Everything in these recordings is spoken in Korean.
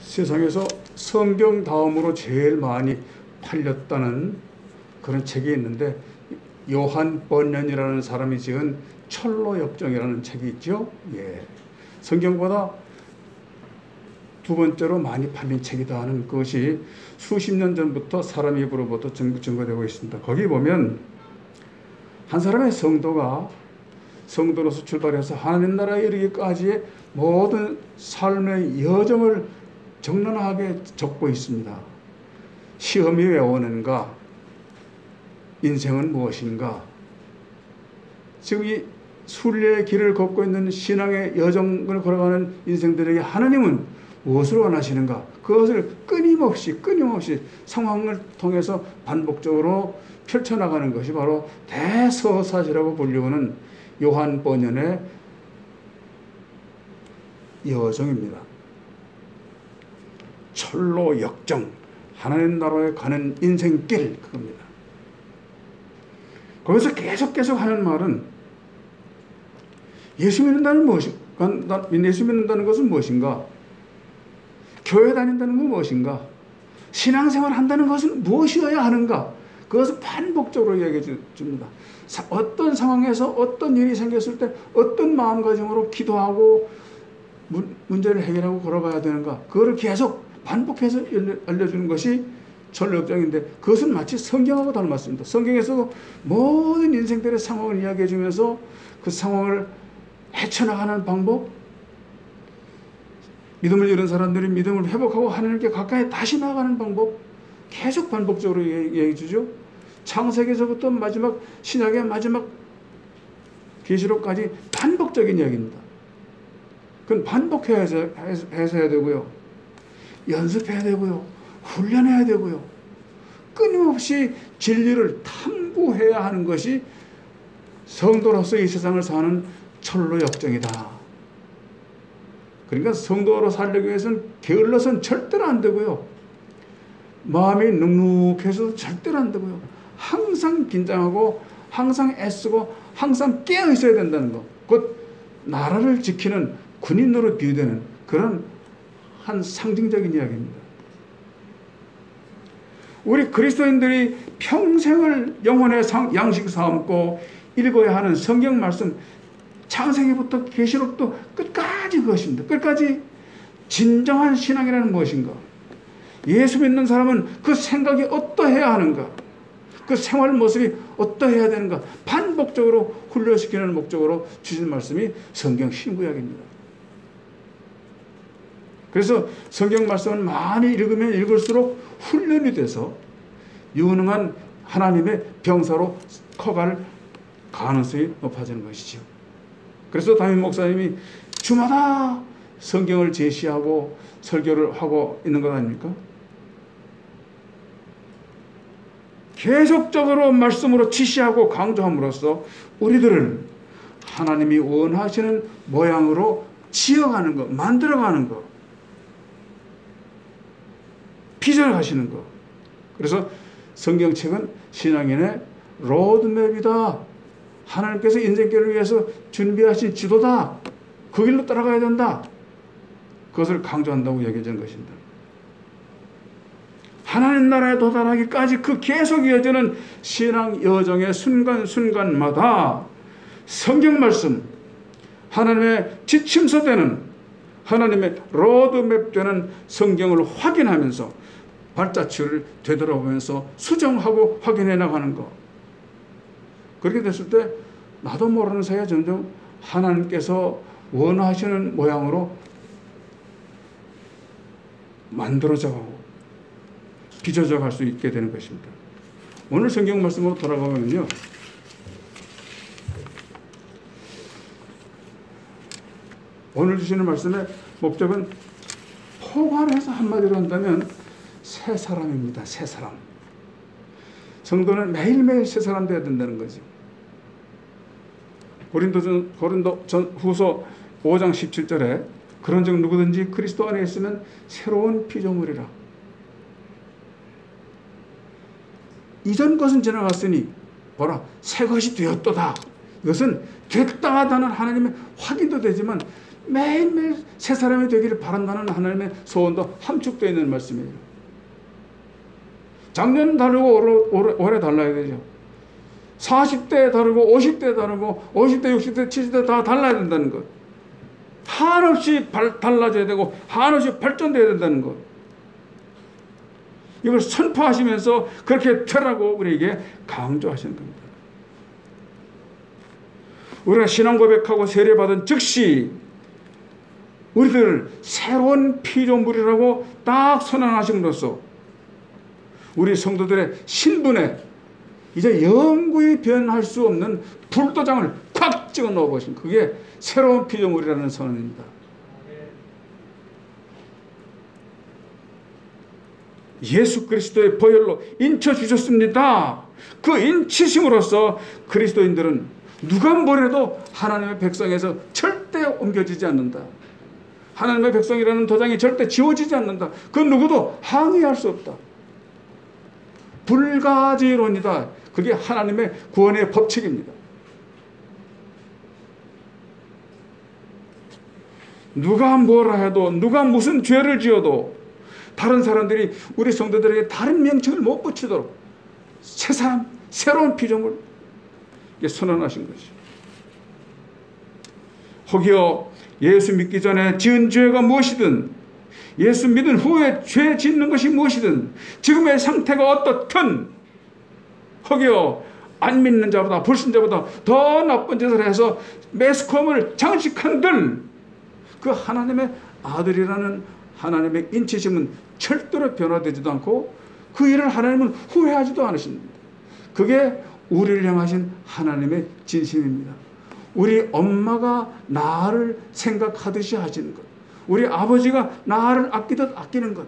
세상에서 성경 다음으로 제일 많이 팔렸다는 그런 책이 있는데, 요한 번연이라는 사람이 지은 철로역정이라는 책이 있죠. 예. 성경보다 두 번째로 많이 팔린 책이다 하는 것이 수십 년 전부터 사람 입으로부터 증거되고 있습니다. 거기 보면 한 사람의 성도로서 출발해서 하나님 나라에 이르기까지의 모든 삶의 여정을 적나라하게 적고 있습니다. 시험이 왜 오는가? 인생은 무엇인가? 지금 이 순례의 길을 걷고 있는 신앙의 여정을 걸어가는 인생들에게 하나님은 무엇을 원하시는가? 그것을 끊임없이 상황을 통해서 반복적으로 펼쳐나가는 것이 바로 대서사시라고 불리우는 요한 번연의 여정입니다. 철로 역정, 하나님 나라에 가는 인생길, 그겁니다. 거기서 계속 하는 말은 예수 믿는다는 예수 믿는다는 것은 무엇인가? 교회 다닌다는 건 무엇인가? 신앙생활 한다는 것은 무엇이어야 하는가? 그것을 반복적으로 이야기해 줍니다. 어떤 상황에서 어떤 일이 생겼을 때 어떤 마음가짐으로 기도하고 문제를 해결하고 걸어가야 되는가? 그거를 계속 반복해서 알려주는 것이 철로역정인데, 그것은 마치 성경하고 닮았습니다. 성경에서도 모든 인생들의 상황을 이야기해 주면서 그 상황을 헤쳐나가는 방법, 믿음을 잃은 사람들이 믿음을 회복하고 하나님께 가까이 다시 나아가는 방법, 계속 반복적으로 얘기해 주죠. 창세기에서부터 마지막 신약의 마지막 계시록까지 반복적인 이야기입니다. 그건 반복해서 해야 되고요, 연습해야 되고요, 훈련해야 되고요, 끊임없이 진리를 탐구해야 하는 것이 성도로서 이 세상을 사는 철로역정이다. 그러니까 성도로 살려기 위해서는 게을러서는 절대로 안 되고요, 마음이 눅눅해서도 절대로 안 되고요, 항상 긴장하고 항상 애쓰고 항상 깨어 있어야 된다는 것, 곧 나라를 지키는 군인으로 비유되는 그런 한 상징적인 이야기입니다. 우리 그리스도인들이 평생을 영혼의 양식 삼고 읽어야 하는 성경 말씀, 창세기부터 계시록도 끝까지 그것입니다. 끝까지 진정한 신앙이라는 무엇인가? 예수 믿는 사람은 그 생각이 어떠해야 하는가? 그 생활 모습이 어떠해야 되는가? 반복적으로 훈련시키는 목적으로 주신 말씀이 성경 신구약입니다. 그래서 성경 말씀을 많이 읽으면 읽을수록 훈련이 돼서 유능한 하나님의 병사로 커갈 가능성이 높아지는 것이죠. 그래서 담임 목사님이 주마다 성경을 제시하고 설교를 하고 있는 것 아닙니까? 계속적으로 말씀으로 지시하고 강조함으로써 우리들을 하나님이 원하시는 모양으로 지어가는 것, 만들어가는 것, 빚어가시는 것. 그래서 성경책은 신앙인의 로드맵이다. 하나님께서 인생길을 위해서 준비하신 지도다. 그 길로 따라가야 된다. 그것을 강조한다고 얘기해주는 것입니다. 하나님 나라에 도달하기까지 그 계속 이어지는 신앙 여정의 순간순간마다 성경 말씀, 하나님의 지침서 되는, 하나님의 로드맵 되는 성경을 확인하면서 발자취를 되돌아보면서 수정하고 확인해 나가는 것. 그렇게 됐을 때 나도 모르는 사이에 점점 하나님께서 원하시는 모양으로 만들어져 가고 빚어져 갈 수 있게 되는 것입니다. 오늘 성경 말씀으로 돌아가면요, 오늘 주시는 말씀의 목적은 포괄해서 한마디로 한다면 새 사람입니다. 새 사람. 성도는 매일매일 새 사람 되어야 된다는 거죠. 고린도전 후서 5장 17절에 그런즉 누구든지 그리스도 안에 있으면 새로운 피조물이라. 이전 것은 지나갔으니 보라 새 것이 되었도다. 이것은 됐다 하다는 하나님의 확인도 되지만 매일매일 새 사람이 되기를 바란다는 하나님의 소원도 함축되어 있는 말씀이에요. 작년 다르고 올해 달라야 되죠. 40대 다르고 50대 다르고 50대 60대 70대 다 달라야 된다는 것. 한없이 달라져야 되고 한없이 발전돼야 된다는 것. 이걸 선포하시면서 그렇게 되라고 우리에게 강조하시는 겁니다. 우리가 신앙 고백하고 세례받은 즉시 우리들을 새로운 피조물이라고 딱 선언하심으로써 우리 성도들의 신분에 이제 영구히 변할 수 없는 불도장을 콱 찍어 넣어 보신 그게 새로운 피조물이라는 선언입니다. 예수 그리스도의 보혈로 인쳐 주셨습니다. 그 인치심으로써 그리스도인들은 누가 뭐래도 하나님의 백성에서 절대 옮겨지지 않는다. 하나님의 백성이라는 도장이 절대 지워지지 않는다. 그 누구도 항의할 수 없다. 불가지론이다. 그게 하나님의 구원의 법칙입니다. 누가 뭐라 해도 누가 무슨 죄를 지어도 다른 사람들이 우리 성도들에게 다른 명칭을 못 붙이도록 새 사람, 새로운 피조물 선언하신 것이죠. 혹여 예수 믿기 전에 지은 죄가 무엇이든 예수 믿은 후에 죄 짓는 것이 무엇이든 지금의 상태가 어떻든 혹여 안 믿는 자보다 불신자보다 더 나쁜 짓을 해서 매스컴을 장식한들 그 하나님의 아들이라는 하나님의 인치심은 절대로 변화되지도 않고 그 일을 하나님은 후회하지도 않으십니다. 그게 우리를 향하신 하나님의 진심입니다. 우리 엄마가 나를 생각하듯이 하시는 것, 우리 아버지가 나를 아끼듯 아끼는 것,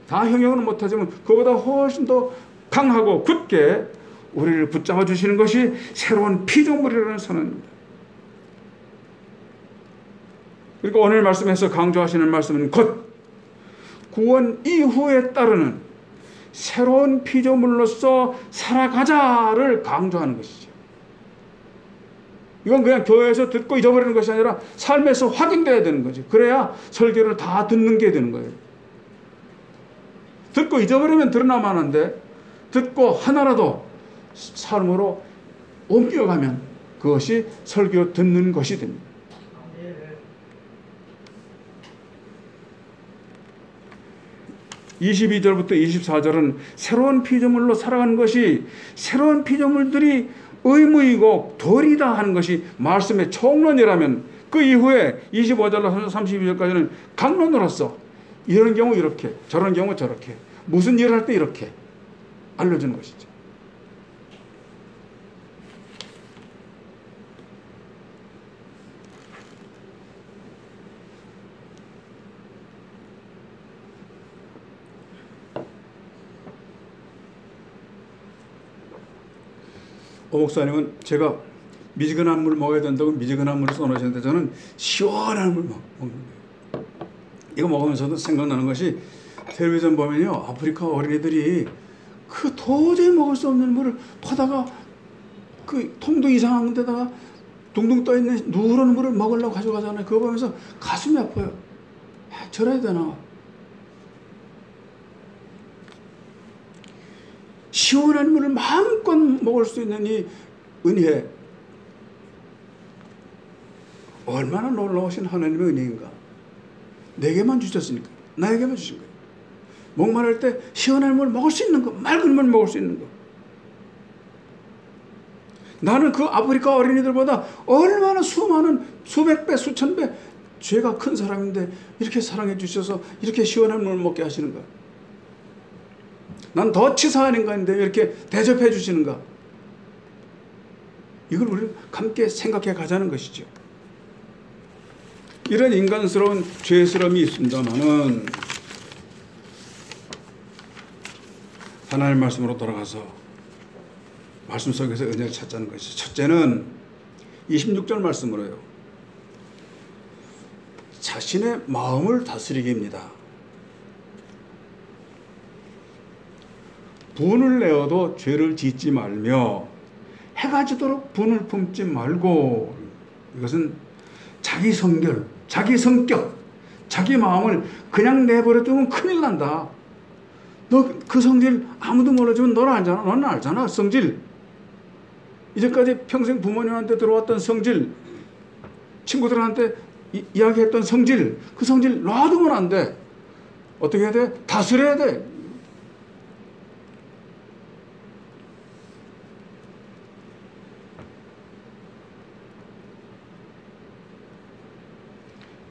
다 형용은 못하지만 그보다 훨씬 더 강하고 굳게 우리를 붙잡아 주시는 것이 새로운 피조물이라는 선언입니다. 그러니까 오늘 말씀에서 강조하시는 말씀은 곧 구원 이후에 따르는 새로운 피조물로서 살아가자를 강조하는 것이죠. 이건 그냥 교회에서 듣고 잊어버리는 것이 아니라 삶에서 확인돼야 되는 거죠. 그래야 설교를 다 듣는 게 되는 거예요. 듣고 잊어버리면 드러나면 하는데 듣고 하나라도 삶으로 옮겨가면 그것이 설교 듣는 것이 됩니다. 22절부터 24절은 새로운 피조물로 살아가는 것이 새로운 피조물들이 의무이고 도리다 하는 것이 말씀의 총론이라면 그 이후에 25절로 32절까지는 강론으로서 이런 경우 이렇게 저런 경우 저렇게 무슨 일을 할 때 이렇게 알려주는 것이죠. 오 목사님은 제가 미지근한 물 먹어야 된다고 미지근한 물을 써놓으셨는데 저는 시원한 물 먹는 거예요. 이거 먹으면서도 생각나는 것이 텔레비전 보면요 아프리카 어린이들이 그 도저히 먹을 수 없는 물을 퍼다가 그 통도 이상한 데다가 둥둥 떠있는 누런 물을 먹으려고 가져가잖아요. 그거 보면서 가슴이 아파요. 저래야 되나. 시원한 물을 마음껏 먹을 수 있는 이 은혜 얼마나 놀라우신 하나님의 은혜인가. 내게만 주셨으니까 나에게만 주신 거예요. 목마를 때 시원한 물 먹을 수 있는 거, 맑은 물 먹을 수 있는 거. 나는 그 아프리카 어린이들보다 얼마나 수많은 수백 배 수천 배 죄가 큰 사람인데 이렇게 사랑해 주셔서 이렇게 시원한 물 먹게 하시는가. 난 더 치사한 인간인데 이렇게 대접해 주시는가. 이걸 우리는 함께 생각해 가자는 것이죠. 이런 인간스러운 죄스러움이 있습니다만은 하나님의 말씀으로 돌아가서 말씀 속에서 은혜를 찾자는 것이죠. 첫째는 26절 말씀으로요. 자신의 마음을 다스리기입니다. 분을 내어도 죄를 짓지 말며 해가 지도록 분을 품지 말고, 이것은 자기 성결, 자기 성격, 자기 마음을 그냥 내버려 두면 큰일 난다. 너 그 성질 아무도 몰라주면 너는 알잖아. 너는 알잖아. 성질. 이제까지 평생 부모님한테 들어왔던 성질, 친구들한테 이야기했던 성질, 그 성질 놔두면 안 돼. 어떻게 해야 돼? 다스려야 돼.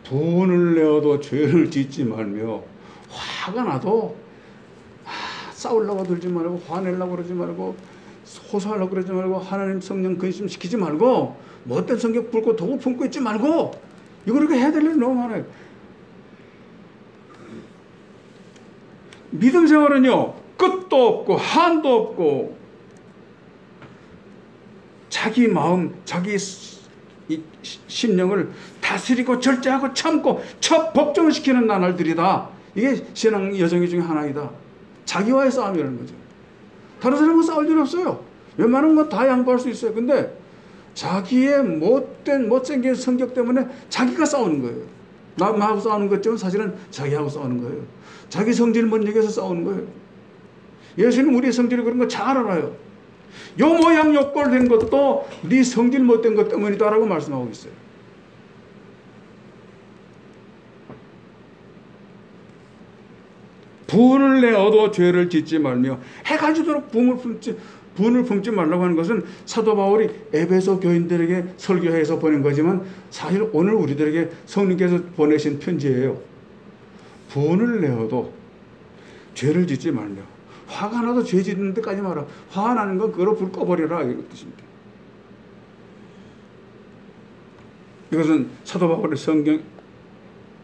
분을 내어도 죄를 짓지 말며, 화가 나도 싸우려고 들지 말고, 화내려고 그러지 말고, 호소하려고 그러지 말고, 하나님 성령 근심시키지 말고, 못된 성격 붉고 도구 품고 있지 말고, 이거 이렇게 해야 될 일이 너무 많아요. 믿음 생활은요, 끝도 없고 한도 없고, 자기 마음, 자기 심령을 다스리고 절제하고 참고 복종을 시키는 나날들이다. 이게 신앙 여정 중에 하나이다. 자기와의 싸움이라는 거죠. 다른 사람과 싸울 일 없어요. 웬만한 건 다 양보할 수 있어요. 근데 자기의 못생긴 성격 때문에 자기가 싸우는 거예요. 남하고 싸우는 것처럼 사실은 자기하고 싸우는 거예요. 자기 성질 못 얘기해서 싸우는 거예요. 예수님 우리의 성질이 그런 거 잘 알아요. 요 모양 요 꼴 된 것도 네 성질 못된 것 때문이다라고 말씀하고 있어요. 분을 내어도 죄를 짓지 말며, 해가 지도록 분을 품지 말라고 하는 것은 사도 바울이 에베소 교인들에게 설교해서 보낸 거지만 사실 오늘 우리들에게 성령께서 보내신 편지예요. 분을 내어도 죄를 짓지 말며, 화가 나도 죄 짓는 데까지 마라. 화가 나는 건 그로 불 꺼버려라, 이런 뜻입니다. 이것은 사도 바울의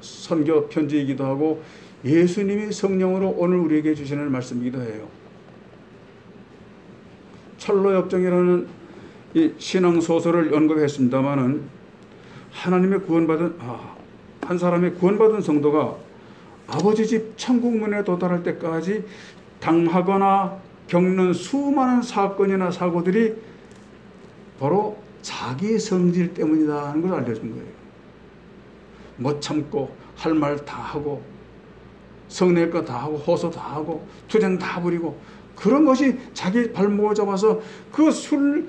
선교 편지이기도 하고 예수님이 성령으로 오늘 우리에게 주시는 말씀이기도 해요. 철로역정이라는 이 신앙 소설을 언급했습니다마는 하나님의 한 사람의 구원받은 성도가 아버지 집 천국문에 도달할 때까지 당하거나 겪는 수많은 사건이나 사고들이 바로 자기 성질 때문이다 하는 걸 알려준 거예요. 못 참고 할 말 다 하고 성낼 거 다 하고 호소 다 하고 투정 다 부리고, 그런 것이 자기 발목을 잡아서 그 수월한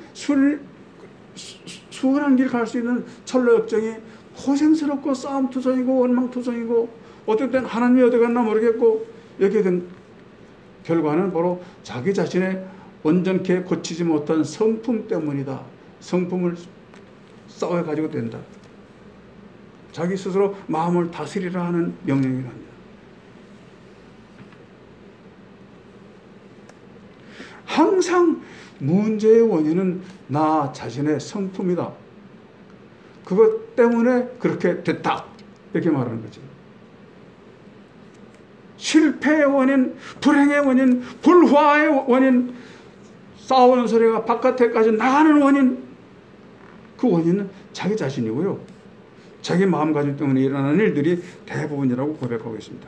길 갈 수 있는 철로역정이 고생스럽고 싸움투성이고 원망투성이고 어떨 땐 하나님이 어디 갔나 모르겠고, 이렇게 된 결과는 바로 자기 자신의 온전케 고치지 못한 성품 때문이다. 성품을 싸워가지고 된다. 자기 스스로 마음을 다스리라 하는 명령이랍니다. 항상 문제의 원인은 나 자신의 성품이다. 그것 때문에 그렇게 됐다. 이렇게 말하는 거죠. 실패의 원인, 불행의 원인, 불화의 원인, 싸우는 소리가 바깥에까지 나가는 원인, 그 원인은 자기 자신이고요. 자기 마음가짐 때문에 일어나는 일들이 대부분이라고 고백하고 있습니다.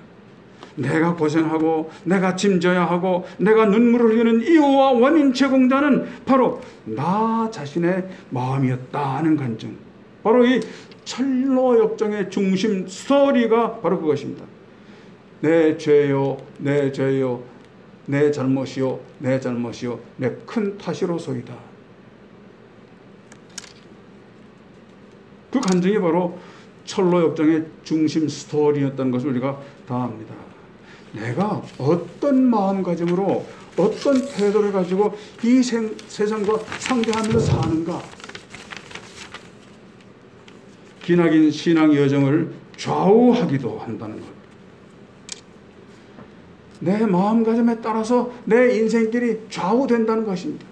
내가 고생하고 내가 짐져야 하고 내가 눈물을 흘리는 이유와 원인 제공자는 바로 나 자신의 마음이었다 하는 관점, 바로 이 철로역정의 중심 스토리가 바로 그것입니다. 내 죄요, 내 죄요, 내 잘못이요, 내 잘못이요, 내 큰 탓이로소이다. 그 감정이 바로 철로역정의 중심 스토리였다는 것을 우리가 다 압니다. 내가 어떤 마음가짐으로 어떤 태도를 가지고 이 세상과 상대하면서 사는가. 기나긴 신앙 여정을 좌우하기도 한다는 것. 내 마음가짐에 따라서 내 인생길이 좌우된다는 것입니다.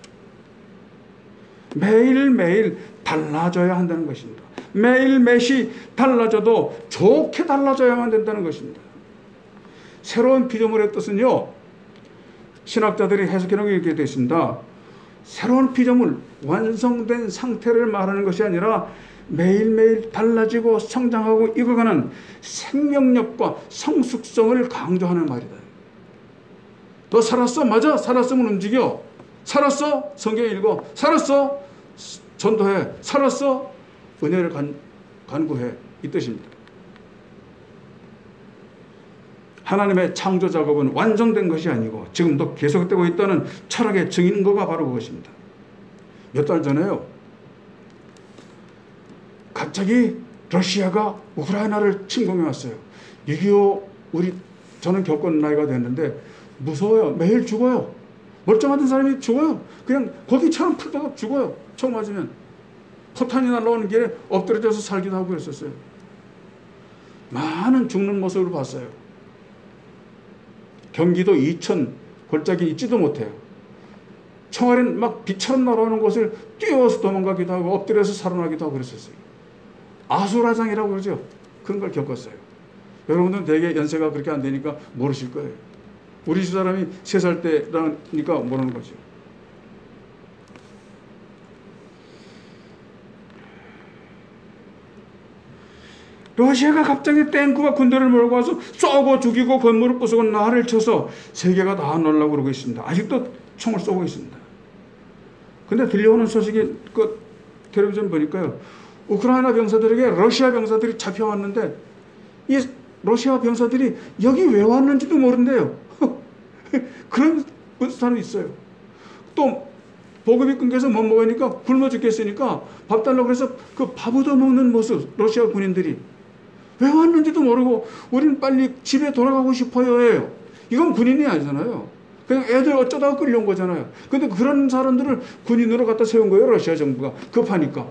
매일매일 달라져야 한다는 것입니다. 매일매시 달라져도 좋게 달라져야만 된다는 것입니다. 새로운 피조물의 뜻은요, 신학자들이 해석해놓은 이렇게 되어 있습니다. 새로운 피조물, 완성된 상태를 말하는 것이 아니라 매일매일 달라지고 성장하고 익어가는 생명력과 성숙성을 강조하는 말이다. 너 살았어? 맞아. 살았으면 움직여. 살았어? 성경 읽어. 살았어? 전도해. 살았어? 은혜를 간구해, 이 뜻입니다. 하나님의 창조 작업은 완성된 것이 아니고 지금도 계속되고 있다는 철학의 증인거가 바로 그것입니다. 몇 달 전에요, 갑자기 러시아가 우크라이나를 침공해 왔어요. 6.25 저는 겪은 나이가 됐는데 무서워요. 매일 죽어요. 멀쩡하던 사람이 죽어요. 그냥 거기처럼 풀다가 죽어요. 총 맞으면. 포탄이 날라오는 길에 엎드려져서 살기도 하고 그랬었어요. 많은 죽는 모습을 봤어요. 경기도 이천 골짜기 있지도 못해요. 총알이 막 비처럼 날아오는 곳을 뛰어서 도망가기도 하고 엎드려서 살아나기도 하고 그랬었어요. 아수라장이라고 그러죠. 그런 걸 겪었어요. 여러분들은 되게 연세가 그렇게 안 되니까 모르실 거예요. 우리 집 사람이 3살 때라니까 모르는 거죠. 러시아가 갑자기 탱크와 군대를 몰고 와서 쏘고 죽이고 건물을 부수고 나를 쳐서 세계가 다 놀라고 그러고 있습니다. 아직도 총을 쏘고 있습니다. 근데 들려오는 소식이 그 텔레비전 보니까요, 우크라이나 병사들에게 러시아 병사들이 잡혀왔는데 이 러시아 병사들이 여기 왜 왔는지도 모른대요. 그런 사람이 있어요. 또 보급이 끊겨서 못 먹으니까 굶어 죽겠으니까 밥 달라고 해서 그 밥 얻어먹는 모습, 러시아 군인들이 왜 왔는지도 모르고 우리는 빨리 집에 돌아가고 싶어요 해요. 이건 군인이 아니잖아요. 그냥 애들 어쩌다가 끌려온 거잖아요. 근데 그런 사람들을 군인으로 갖다 세운 거예요, 러시아 정부가. 급하니까.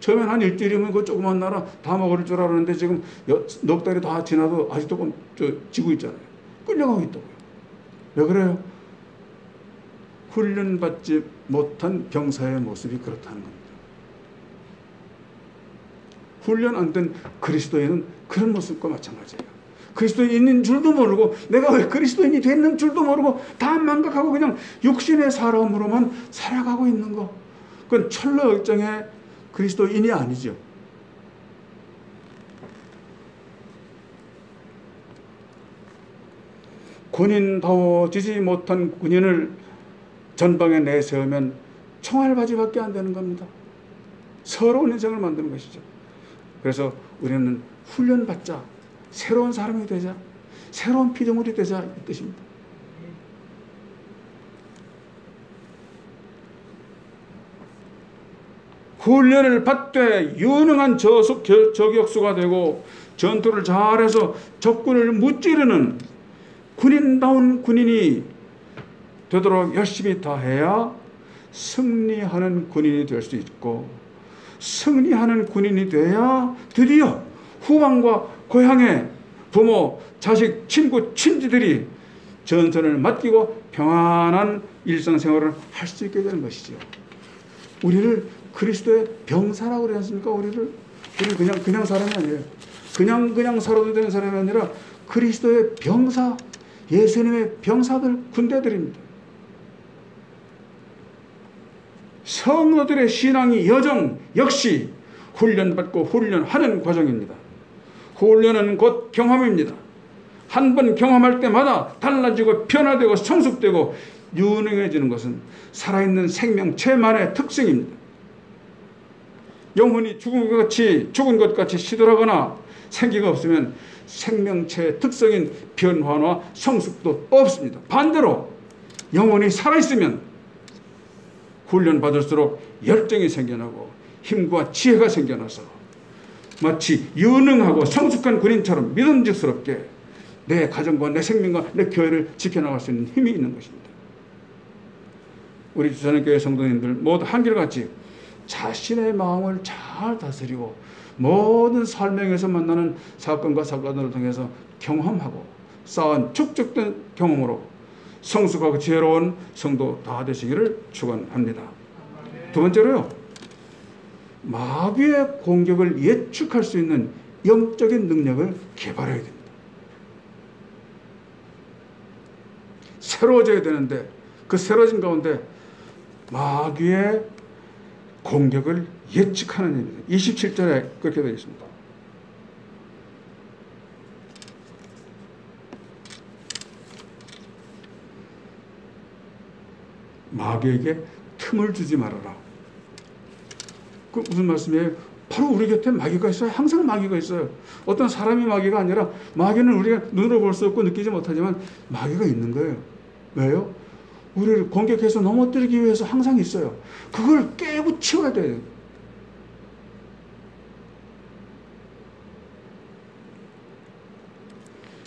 처음엔 한 일주일이면 그 조그만 나라 다 먹을 줄 알았는데 지금 넉 달이 다 지나도 아직도 지고 있잖아요. 끌려가고 있다고요. 왜 그래요? 훈련받지 못한 병사의 모습이 그렇다는 겁니다. 훈련 안 된 그리스도인은 그런 모습과 마찬가지예요. 그리스도인인 줄도 모르고 내가 왜 그리스도인이 됐는 줄도 모르고 다 망각하고 그냥 육신의 사람으로만 살아가고 있는 거. 그건 철로역정의 그리스도인이 아니죠. 군인다워지지 못한 군인을 전방에 내세우면 총알바지밖에 안 되는 겁니다. 서러운 인생을 만드는 것이죠. 그래서 우리는 훈련받자, 새로운 사람이 되자, 새로운 피조물이 되자 이 뜻입니다. 훈련을 받되 유능한 저격수가 되고 전투를 잘해서 적군을 무찌르는 군인다운 군인이 되도록 열심히 다해야 승리하는 군인이 될 수 있고, 승리하는 군인이 돼야 드디어 후방과 고향의 부모, 자식, 친구, 친지들이 전선을 맡기고 평안한 일상생활을 할 수 있게 되는 것이죠. 우리를 그리스도의 병사라고 그러지 않습니까? 우리는 그냥 사람이 아니에요. 그냥 살아도 되는 사람이 아니라 그리스도의 병사, 예수님의 병사들, 군대들입니다. 성도들의 신앙이 여정 역시 훈련받고 훈련하는 과정입니다. 훈련은 곧 경험입니다. 한 번 경험할 때마다 달라지고 변화되고 성숙되고 유능해지는 것은 살아있는 생명체만의 특성입니다. 영혼이 죽은 것 같이 시들하거나 생기가 없으면 생명체의 특성인 변화나 성숙도 없습니다. 반대로 영혼이 살아있으면 훈련받을수록 열정이 생겨나고 힘과 지혜가 생겨나서 마치 유능하고 성숙한 군인처럼 믿음직스럽게 내 가정과 내 생명과 내 교회를 지켜나갈 수 있는 힘이 있는 것입니다. 우리 주산교회 성도님들 모두 한결같이 자신의 마음을 잘 다스리고 모든 삶에서 만나는 사건과 사건들을 통해서 경험하고 쌓은 축적된 경험으로 성숙하고 지혜로운 성도 다 되시기를 축원합니다. 두 번째로요, 마귀의 공격을 예측할 수 있는 영적인 능력을 개발해야 됩니다. 새로워져야 되는데 그 새로워진 가운데 마귀의 공격을 예측하는 일입니다. 27절에 그렇게 되어 있습니다. 마귀에게 틈을 주지 말아라. 그 무슨 말씀이에요? 바로 우리 곁에 마귀가 있어요. 항상 마귀가 있어요. 어떤 사람이 마귀가 아니라 마귀는 우리가 눈으로 볼 수 없고 느끼지 못하지만 마귀가 있는 거예요. 왜요? 우리를 공격해서 넘어뜨리기 위해서 항상 있어요. 그걸 깨고 치워야 돼요.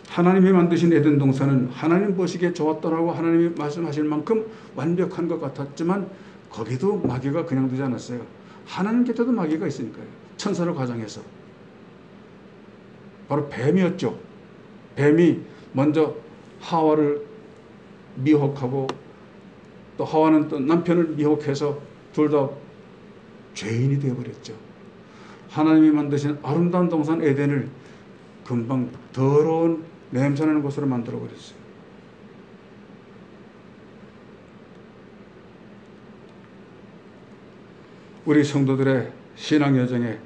하나님이 만드신 에덴 동산은 하나님 보시기에 좋았더라고 하나님이 말씀하실 만큼 완벽한 것 같았지만 거기도 마귀가 그냥 두지 않았어요. 하나님 곁에도 마귀가 있으니까요. 천사를 과장해서. 바로 뱀이었죠. 뱀이 먼저 하와를 미혹하고 또 하와는 또 남편을 미혹해서 둘 다 죄인이 되어버렸죠. 하나님이 만드신 아름다운 동산 에덴을 금방 더러운 냄새나는 곳으로 만들어버렸어요. 우리 성도들의 신앙 여정에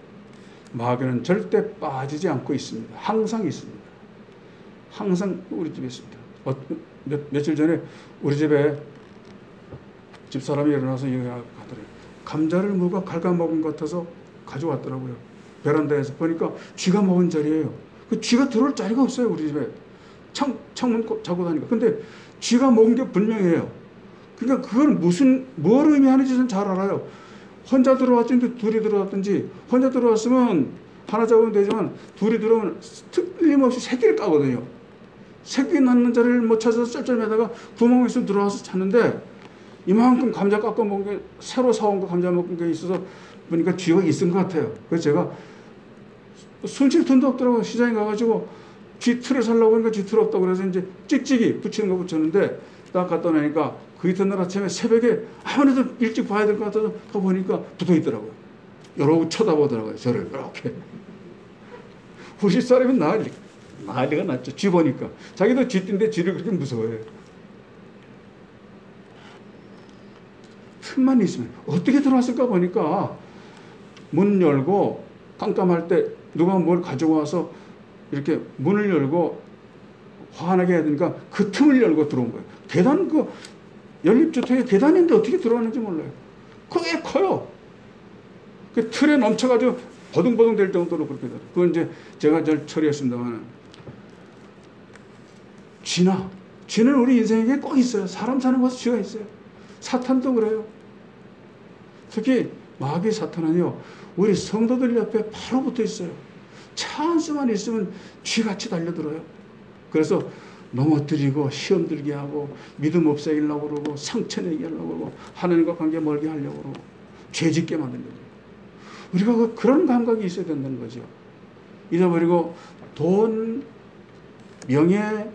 마귀는 절대 빠지지 않고 있습니다. 항상 있습니다. 항상 우리 집에 있습니다. 며칠 전에 우리 집에 집사람이 일어나서 얘기하더래요. 감자를 누가 갉아먹은 것 같아서 가져왔더라고요. 베란다에서 보니까 쥐가 먹은 자리예요. 그 쥐가 들어올 자리가 없어요. 우리 집에. 창문 자고 다니까. 근데 쥐가 먹은 게 분명해요. 그러니까 그걸 뭘 의미하는지는 잘 알아요. 혼자 들어왔든지 둘이 들어왔든지, 혼자 들어왔으면 하나 잡으면 되지만 둘이 들어오면 틀림없이 새끼를 까거든요. 새끼 낳는 자리를 못 찾아서 쩔쩔매다가 구멍에 있으면 들어와서 찾는데 이만큼 감자 깎아 먹은 게 새로 사온 거 감자 먹은 게 있어서 보니까 쥐가 있은 것 같아요. 그래서 제가 손질 돈도 없더라고요. 시장에 가가지고 쥐 틀을 살려고 하니까 쥐 틀 없다고 그래서 이제 찍찍이 붙이는 거 붙였는데 딱 갖다 놓으니까 그 이튿날 아침에 새벽에 아무래도 일찍 봐야 될 것 같아서 더 보니까 붙어 있더라고요. 여러분 쳐다보더라고요. 저를 이렇게. 우리 사람이 난리가 났죠. 쥐 보니까. 자기도 쥐띠인데 쥐를 그렇게 무서워해요. 틈만 있으면 어떻게 들어왔을까 보니까 문 열고 깜깜할 때 누가 뭘 가지고 와서 이렇게 문을 열고 환하게 해야 되니까 그 틈을 열고 들어온 거예요. 계단 연립주택에 계단인데 어떻게 들어왔는지 몰라요. 그게 커요. 그 틀에 넘쳐가지고 버둥버둥 될 정도로 그렇게 돼요. 그건 이제 제가 잘 처리했습니다만 쥐는 우리 인생에 꼭 있어요. 사람 사는 곳에 쥐가 있어요. 사탄도 그래요. 특히 마귀 사탄은요, 우리 성도들 옆에 바로 붙어 있어요. 찬스만 있으면 쥐같이 달려들어요. 그래서 넘어뜨리고 시험 들게 하고 믿음 없애기려고 그러고 상처내게 하려고 그러고 하나님과 관계 멀게 하려고 그러고 죄짓게 만드는 거죠. 우리가 그런 감각이 있어야 된다는 거죠. 잊어버리고 돈, 명예,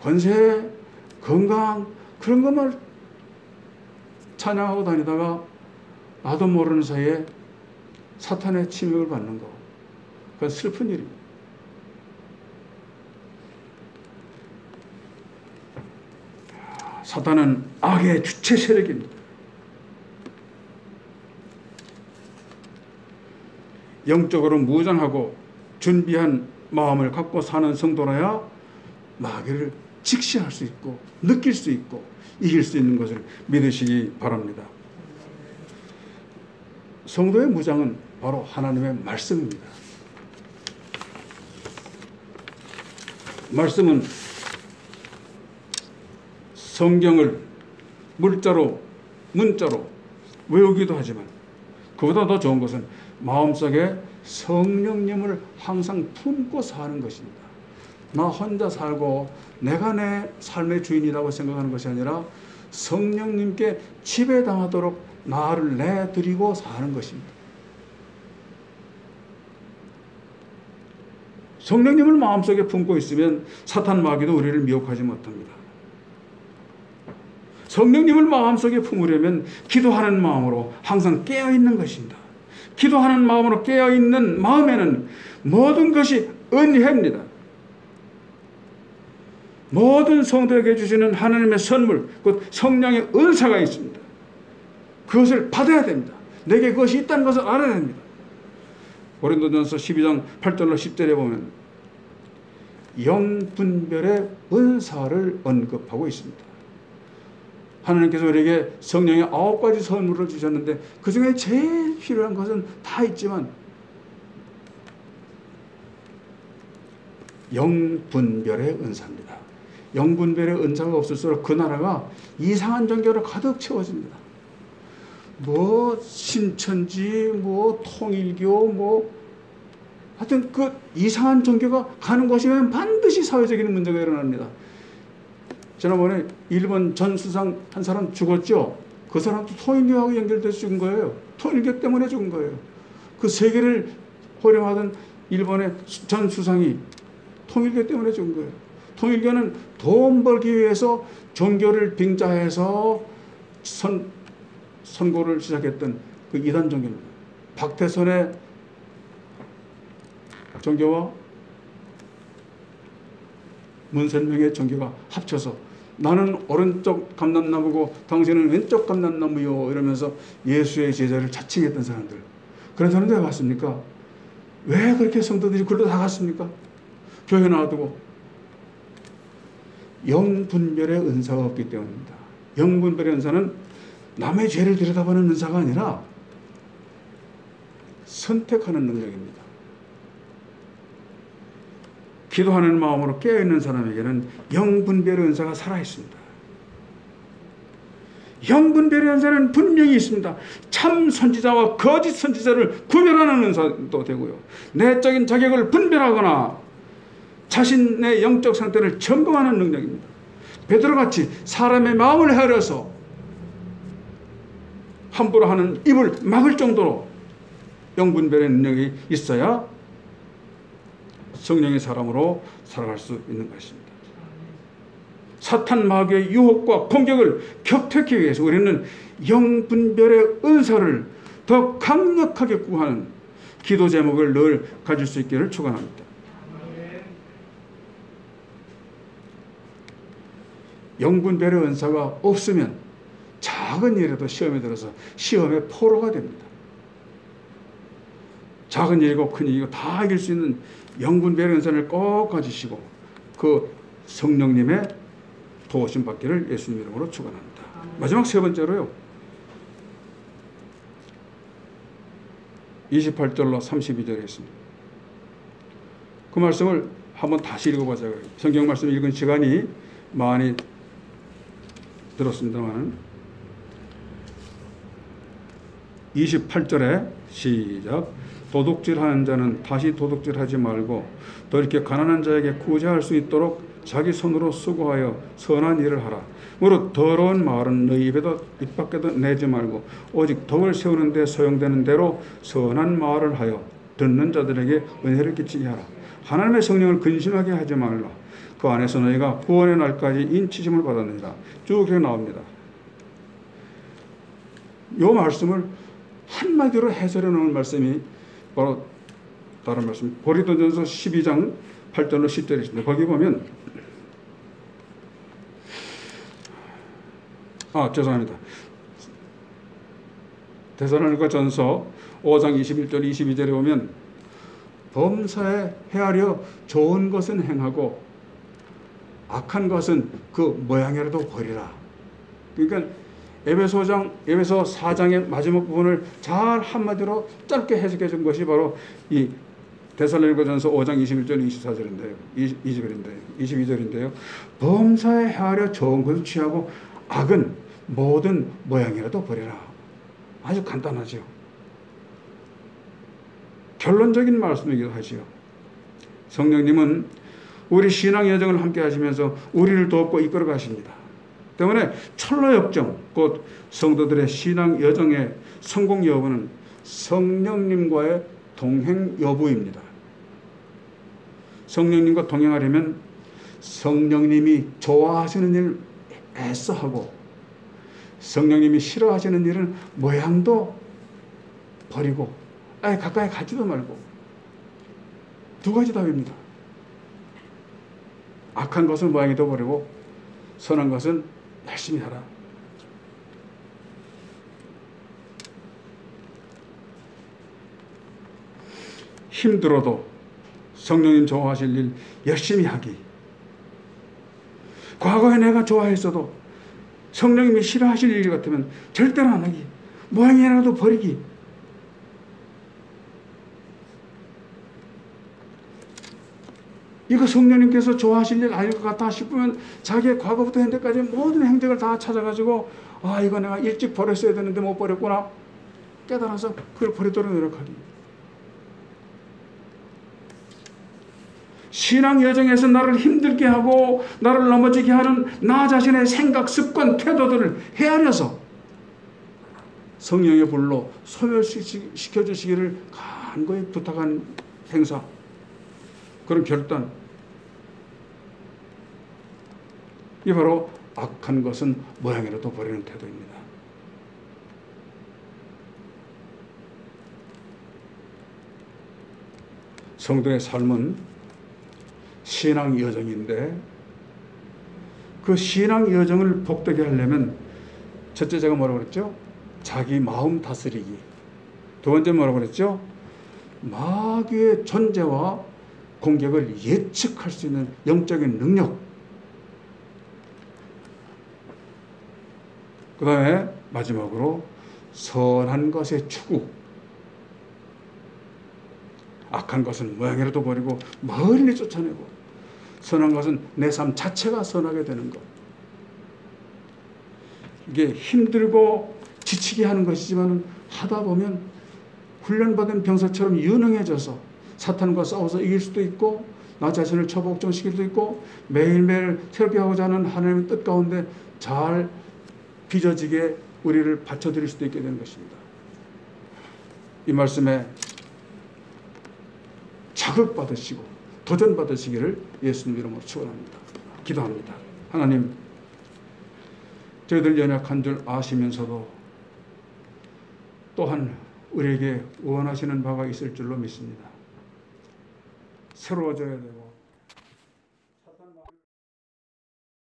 권세, 건강 그런 것만 찬양하고 다니다가 나도 모르는 사이에 사탄의 침입을 받는 거. 그건 슬픈 일입니다. 사탄은 악의 주체 세력입니다. 영적으로 무장하고 준비한 마음을 갖고 사는 성도라야 마귀를 직시할 수 있고 느낄 수 있고 이길 수 있는 것을 믿으시기 바랍니다. 성도의 무장은 바로 하나님의 말씀입니다. 말씀은 성경을 문자로 외우기도 하지만 그보다 더 좋은 것은 마음속에 성령님을 항상 품고 사는 것입니다. 나 혼자 살고 내가 내 삶의 주인이라고 생각하는 것이 아니라 성령님께 지배당하도록 나를 내드리고 사는 것입니다. 성령님을 마음속에 품고 있으면 사탄 마귀도 우리를 미혹하지 못합니다. 성령님을 마음속에 품으려면 기도하는 마음으로 항상 깨어있는 것입니다. 기도하는 마음으로 깨어있는 마음에는 모든 것이 은혜입니다. 모든 성도에게 주시는 하나님의 선물, 곧 성령의 은사가 있습니다. 그것을 받아야 됩니다. 내게 그것이 있다는 것을 알아야 됩니다. 고린도전서 12장 8절로 10절에 보면 영분별의 은사를 언급하고 있습니다. 하나님께서 우리에게 성령의 9가지 선물을 주셨는데 그 중에 제일 필요한 것은 다 있지만 영분별의 은사입니다. 영분별의 은사가 없을수록 그 나라가 이상한 종교로 가득 채워집니다. 뭐 신천지, 뭐 통일교, 뭐 하여튼 그 이상한 종교가 가는 곳이면 반드시 사회적인 문제가 일어납니다. 지난번에 일본 전 수상 한 사람 죽었죠. 그 사람도 통일교하고 연결돼서 죽은 거예요. 통일교 때문에 죽은 거예요. 그 세계를 호령하던 일본의 전 수상이 통일교 때문에 죽은 거예요. 통일교는 돈 벌기 위해서 종교를 빙자해서 선고를 시작했던 그 이단 종교입니다. 박태선의 종교와 문선명의 종교가 합쳐서 나는 오른쪽 감람나무고 당신은 왼쪽 감람나무요 이러면서 예수의 제자를 자칭했던 사람들. 그런 사람들 왜 갔습니까? 왜 그렇게 성도들이 글로 다 갔습니까? 교회 놔두고. 영분별의 은사가 없기 때문입니다. 영분별의 은사는 남의 죄를 들여다보는 은사가 아니라 선택하는 능력입니다. 기도하는 마음으로 깨어있는 사람에게는 영분별의 은사가 살아있습니다. 영분별의 은사는 분명히 있습니다. 참 선지자와 거짓 선지자를 구별하는 은사도 되고요. 내적인 자격을 분별하거나 자신의 영적 상태를 점검하는 능력입니다. 베드로같이 사람의 마음을 헤아려서 함부로 하는 입을 막을 정도로 영분별의 능력이 있어야 성령의 사람으로 살아갈 수 있는 것입니다. 사탄 마귀의 유혹과 공격을 격퇴하기 위해서 우리는 영분별의 은사를 더 강력하게 구하는 기도 제목을 늘 가질 수 있기를 축원합니다. 영분별의 은사가 없으면 작은 일에도 시험에 들어서 시험의 포로가 됩니다. 작은 일이고 큰 일이고 다 이길 수 있는 영분별의 은사를 꼭 가지시고 그 성령님의 도우심 받기를 예수님 이름으로 축원합니다. 마지막 세 번째로요. 28절로 32절에 있습니다. 그 말씀을 한번 다시 읽어보자고요. 성경 말씀 읽은 시간이 많이 들었습니다만 28절에 시작. 도둑질하는 자는 다시 도둑질하지 말고 더 이렇게 가난한 자에게 구제할 수 있도록 자기 손으로 수고하여 선한 일을 하라. 무릇 더러운 말은 너희 입에도 입 밖에도 내지 말고 오직 덕을 세우는 데 소용되는 대로 선한 말을 하여 듣는 자들에게 은혜를 끼치게 하라. 하나님의 성령을 근심하게 하지 말라. 그 안에서 너희가 구원의 날까지 인치심을 받았느니라. 쭉 이렇게 나옵니다. 이 말씀을 한마디로 해설해 놓은 말씀이 바로 다른 말씀 고린도전서 12장 8절로 10절에 있습니다. 거기 보면 죄송합니다. 데살로니가전서 5장 21절 22절에 보면 범사에 헤아려 좋은 것은 행하고 악한 것은 그 모양이라도 버리라. 그러니까 에베소 4장의 마지막 부분을 잘 한마디로 짧게 해석해 준 것이 바로 이 데살로니가전서 5장 21절 24절인데요. 22절인데요. 범사에 헤아려 좋은 것을 취하고 악은 모든 모양이라도 버리라. 아주 간단하죠. 결론적인 말씀이기도 하지요. 성령님은 우리 신앙 여정을 함께 하시면서 우리를 돕고 이끌어 가십니다. 때문에 철로 역정, 곧 성도들의 신앙 여정의 성공 여부는 성령님과의 동행 여부입니다. 성령님과 동행하려면 성령님이 좋아하시는 일을 애써 하고 성령님이 싫어하시는 일은 모양도 버리고 가까이 가지도 말고 두 가지 답입니다. 악한 것은 모양이도 버리고 선한 것은 열심히 하라. 힘들어도 성령님 좋아하실 일 열심히 하기. 과거에 내가 좋아했어도 성령님이 싫어하실 일 같으면 절대로 안 하기. 모양이라도 버리기. 이거 성령님께서 좋아하실 일 아닐 것 같다 싶으면 자기의 과거부터 현재까지 모든 행적을 다 찾아가지고 아 이거 내가 일찍 버렸어야 되는데 못 버렸구나 깨달아서 그걸 버리도록 노력하기. 신앙 여정에서 나를 힘들게 하고 나를 넘어지게 하는 나 자신의 생각, 습관, 태도들을 헤아려서 성령의 불로 소멸시켜 주시기를 간곡히 부탁한 행사, 그런 결단, 이 바로 악한 것은 모양이라도 버리는 태도입니다. 성도의 삶은 신앙 여정인데 그 신앙 여정을 복되게 하려면 첫째 제가 뭐라고 그랬죠? 자기 마음 다스리기. 두 번째 뭐라고 그랬죠? 마귀의 존재와 공격을 예측할 수 있는 영적인 능력. 그 다음에 마지막으로 선한 것의 추구. 악한 것은 모양이라도 버리고 멀리 쫓아내고 선한 것은 내 삶 자체가 선하게 되는 것. 이게 힘들고 지치게 하는 것이지만 하다 보면 훈련받은 병사처럼 유능해져서 사탄과 싸워서 이길 수도 있고 나 자신을 처복종시킬 수도 있고 매일매일 새롭게 하고자 하는 하나님의 뜻 가운데 잘 빚어지게 우리를 받쳐드릴 수도 있게 되는 것입니다. 이 말씀에 자극받으시고 도전받으시기를 예수님 이름으로 축원합니다. 기도합니다. 하나님, 저희들 연약한 줄 아시면서도 또한 우리에게 원하시는 바가 있을 줄로 믿습니다. 새로워져야 되고